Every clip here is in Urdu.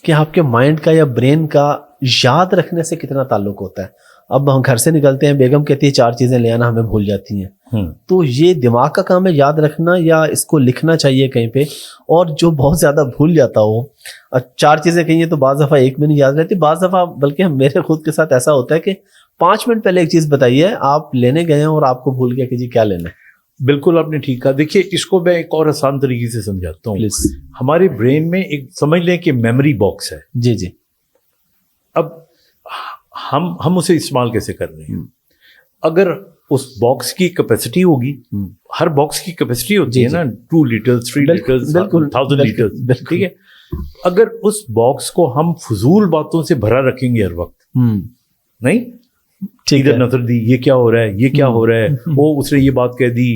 کہ آپ کے مائنڈ کا یا برین کا یاد رکھنے سے کتنا تعلق ہوتا ہے. اب ہم گھر سے نکلتے ہیں, بیگم کہتی ہے 4 چیزیں لے آنا, ہمیں بھول جاتی ہیں. تو یہ دماغ کا کام ہے یاد رکھنا, یا اس کو لکھنا چاہیے کہیں پہ؟ اور جو بہت زیادہ بھول جاتا ہو, 4 چیزیں کہیں تو بعض دفعہ 1 بھی نہیں یاد رہتی, بعض دفعہ بلکہ میرے خود کے ساتھ ایسا ہوتا ہے کہ 5 منٹ پہلے ایک چیز بتائیے, آپ لینے گئے ہیں اور آپ کو بھول گیا کہ جی کیا لینا ہے. بالکل آپ نے ٹھیک کہا. دیکھیے اس کو میں ایک اور آسان طریقے سے سمجھاتا ہوں. پلیز. ہمارے برین میں ایک سمجھ لیں کہ میموری باکس ہے. جی جی. اب ہم اسے استعمال کیسے کر رہے ہیں؟ اگر اس باکس کی کیپیسٹی ہوگی, ہر باکس کی کیپیسٹی ہوتی ہے نا 2 لیٹر 3 لیٹر 1000 لیٹر, ٹھیک ہے. اگر اس باکس کو ہم فضول باتوں سے بھرا رکھیں گے ہر وقت, نہیں ادھر نظر دی, یہ کیا ہو رہا ہے, یہ کیا ہو رہا ہے, وہ اس نے یہ بات کہہ دی,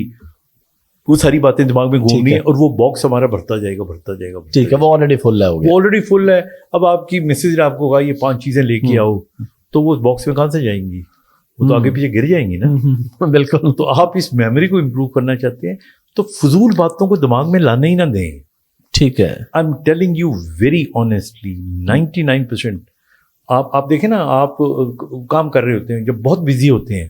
وہ ساری باتیں دماغ میں گھومنی ہے, اور وہ باکس ہمارا بھرتا جائے گا بھرتا جائے گا. ٹھیک ہے, وہ آلریڈی فل ہے, وہ آلریڈی فل ہے. اب آپ کی مسز نے آپ کو کہا یہ 5 چیزیں لے کے آؤ, تو وہ باکس میں کہاں سے جائیں گی؟ وہ تو آگے پیچھے گر جائیں گی نا. بالکل. تو آپ اس میموری کو امپروو کرنا چاہتے ہیں تو فضول باتوں کو دماغ میں لانے ہی نہ دیں. ٹھیک ہے. I am telling you very honestly 99%. آپ دیکھیں نا, آپ کام کر رہے ہوتے ہیں, جب بہت بزی ہوتے ہیں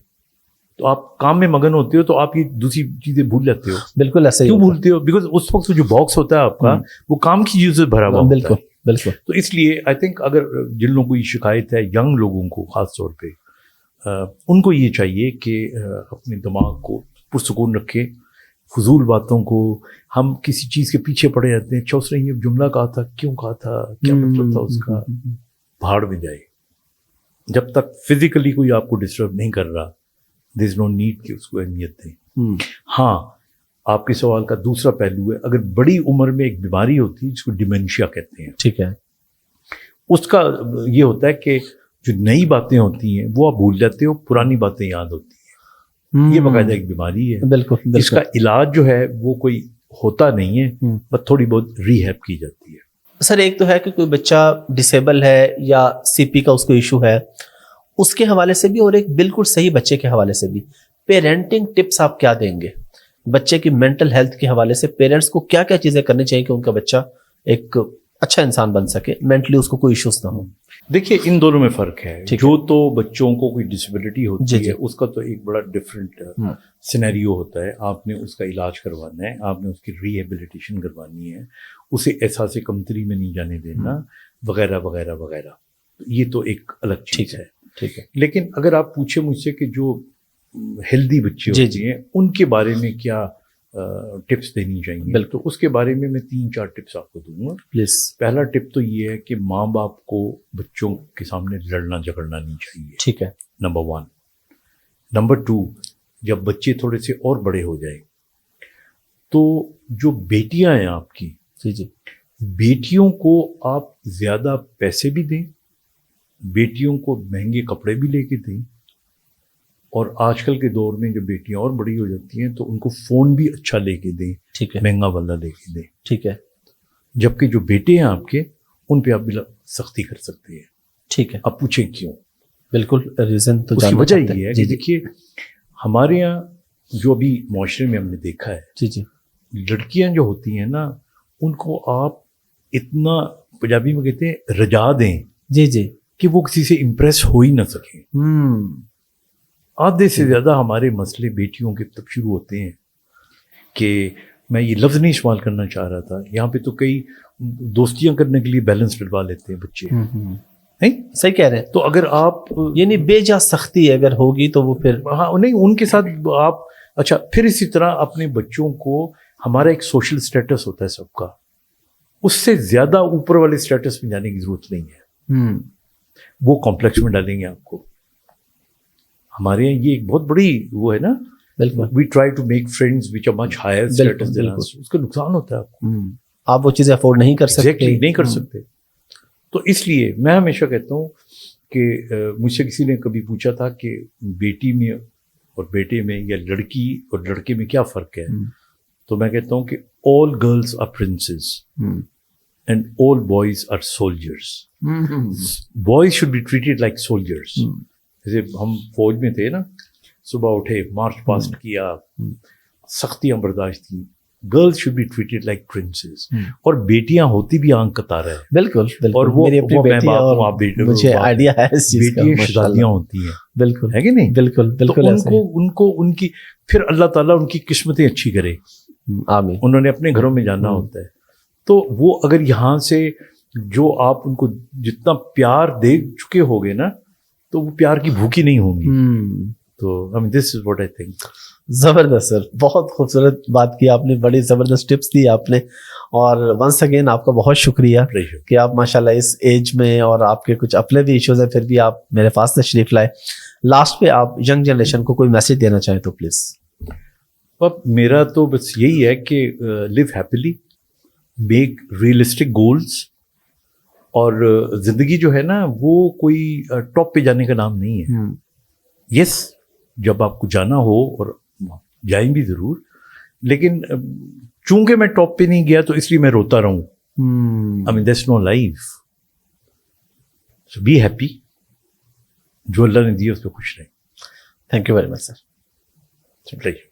تو آپ کام میں مگن ہوتے ہو تو آپ یہ دوسری چیزیں بھول جاتے ہو. بالکل ایسا ہی. کیوں بھولتے ہو؟ بیکاز اس وقت جو باکس ہوتا ہے آپ کا وہ کام کی چیزوں سے بھرا ہوا ہوتا ہے. بالکل بالکل. تو اس لیے آئی تھنک اگر جن لوگوں کو یہ شکایت ہے, ینگ لوگوں کو خاص طور پہ, ان کو یہ چاہیے کہ اپنے دماغ کو پرسکون رکھے. فضول باتوں کو, ہم کسی چیز کے پیچھے پڑے جاتے ہیں, اچھا اس نے یہ جملہ کہا تھا, کیوں کہا تھا, کیا مطلب تھا اس کا, بھاڑ میں جائے. جب تک فزیکلی کوئی آپ کو ڈسٹرب نہیں کر رہا, دیر از نو نیڈ کہ اس کو اہمیت دیں. ہاں, آپ کے سوال کا دوسرا پہلو ہے, اگر بڑی عمر میں ایک بیماری ہوتی ہے جس کو ڈیمینشیا کہتے ہیں, ٹھیک ہے, اس کا یہ ہوتا ہے کہ جو نئی باتیں ہوتی ہیں وہ آپ بھول جاتے ہو, پرانی باتیں یاد ہوتی ہیں. یہ باقاعدہ ایک بیماری ہے. بالکل. اس کا علاج جو ہے وہ کوئی ہوتا نہیں ہے, بس تھوڑی بہت ریہیب کی جاتی ہے. سر ایک تو ہے کہ کوئی بچہ ڈسیبل ہے یا سی پی کا اس کو ایشو ہے, اس کے حوالے سے بھی, اور ایک بالکل صحیح بچے کے حوالے سے بھی, پیرنٹنگ ٹپس آپ کیا دیں گے بچے کی مینٹل ہیلتھ کے حوالے سے؟ پیرنٹس کو کیا کیا چیزیں کرنی چاہیے کہ ان کا بچہ ایک اچھا انسان بن سکے, مینٹلی اس کو کوئی ایشوز نہ ہو؟ دیکھیے ان دونوں میں فرق ہے. جو تو بچوں کو کوئی ڈسیبلٹی ہوتی ہے اس کا تو ایک بڑا ڈفرینٹ سینیریو ہوتا ہے. آپ نے اس کا علاج کروانا ہے, آپ نے اس کی ریہیبلیٹیشن کروانی ہے, اسے احساس کمتری میں نہیں جانے دینا, وغیرہ وغیرہ وغیرہ. یہ تو ایک الگ چیز ہے. ٹھیک ہے. لیکن اگر آپ پوچھیں مجھ سے کہ جو ہیلدی بچے ہوتے ہیں ان کے بارے میں کیا ٹپس دینی چاہیے, تو اس کے بارے میں 3-4 ٹپس آپ کو دوں گا. پہلا ٹپ تو یہ ہے کہ ماں باپ کو بچوں کے سامنے لڑنا جھگڑنا نہیں چاہیے. ٹھیک ہے. نمبر 1. نمبر 2, جب بچے تھوڑے سے اور بڑے ہو جائیں تو جو بیٹیاں ہیں آپ کی, جی بیٹیوں کو آپ زیادہ پیسے بھی دیں, بیٹیوں کو مہنگے کپڑے بھی لے کے دیں, اور آج کل کے دور میں جب بیٹیاں اور بڑی ہو جاتی ہیں تو ان کو فون بھی اچھا لے کے دیں, مہنگا والا لے کے دیں. ٹھیک ہے. جبکہ جو بیٹے ہیں آپ کے, ان پہ آپ بلا سختی کر سکتے ہیں. ٹھیک ہے. آپ پوچھیں کیوں؟ بالکل ریزن تو اس کی وجہ یہ ہے کہ دیکھیے ہمارے یہاں جو ابھی معاشرے میں ہم نے دیکھا ہے, لڑکیاں جو ہوتی ہیں نا, ان کو آپ اتنا, پنجابی میں کہتے ہیں رجا دیں, کہ وہ کسی سے امپریس ہو ہی نہ سکیں. آدھے سے زیادہ ہمارے مسئلے بیٹیوں کے تب شروع ہوتے ہیں, کہ میں یہ لفظ نہیں استعمال کرنا چاہ رہا تھا یہاں پہ, تو کئی دوستیاں کرنے کے لیے بیلنس ڈلوا لیتے ہیں بچے. نہیں صحیح کہہ رہے ہیں. تو اگر آپ یعنی بے جا سختی اگر ہوگی تو وہ پھر, ہاں نہیں, ان کے ساتھ آپ اچھا. پھر اسی طرح اپنے بچوں کو, ہمارا ایک سوشل سٹیٹس ہوتا ہے سب کا, اس سے زیادہ اوپر والے سٹیٹس میں جانے کی ضرورت نہیں ہے. وہ کمپلیکس میں ڈالیں گے آپ کو. ہمارے یہاں یہ ایک بہت بڑی وہ ہے نا, we try to make friends which are much higher status than us. اس کا نقصان ہوتا ہے آپ کو, آپ وہ چیزیں افورڈ نہیں کر سکتے. نہیں کر سکتے. تو اس لیے میں ہمیشہ کہتا ہوں کہ مجھ سے کسی نے کبھی پوچھا تھا کہ بیٹی میں اور بیٹے میں, یا لڑکی اور لڑکے میں کیا فرق ہے, تو میں کہتا ہوں کہ all girls are princes and all boys are soldiers. Boys should be treated like soldiers. جیسے ہم فوج میں تھے نا, صبح اٹھے, مارچ پاسٹ کیا, سختیاں برداشت کی, Girls should be treated like princes. اور بیٹیاں ہوتی بھی آنکھ کا تارا ہے. بالکل بالکل. اور وہ میری اپنی بیٹی ہے اور مجھے آئیڈیا ہے اس چیز کا. بیٹیاں شہزادیاں ہوتی ہیں. بالکل ہے کہ نہیں؟ بالکل بالکل. ان کو ان کی پھر اللہ تعالیٰ ان کی قسمتیں اچھی کرے. آمین. انہوں نے اپنے گھروں میں جانا ہوتا ہے. تو وہ اگر یہاں سے جو آپ ان کو جتنا پیار دے چکے ہوگے نا تو وہ پیار کی بھوکی نہیں ہوں گی. تو دس از واٹ آئی تھنک. زبردست سر, بہت خوبصورت بات کی آپ نے, بڑی زبردست ٹپس دی آپ نے, اور ونس اگین آپ کا بہت شکریہ کہ آپ ماشاءاللہ اس ایج میں, اور آپ کے کچھ اپنے بھی ایشوز ہیں, پھر بھی آپ میرے پاس تشریف لائے. لاسٹ پہ آپ ینگ جنریشن کو کوئی میسج دینا چاہیں تو پلیز. اب میرا تو بس یہی ہے کہ لیو ہیپیلی, میک ریئلسٹک گولز, اور زندگی جو ہے نا وہ کوئی ٹاپ پہ جانے کا نام نہیں ہے. یس, جب آپ کو جانا ہو, اور جائیں بھی ضرور, لیکن چونکہ میں ٹاپ پہ نہیں گیا تو اس لیے میں روتا رہوں. I mean that's no life. So be happy. جو اللہ نے دیا اس پہ خوش رہیں. Thank you very much sir. Pleasure.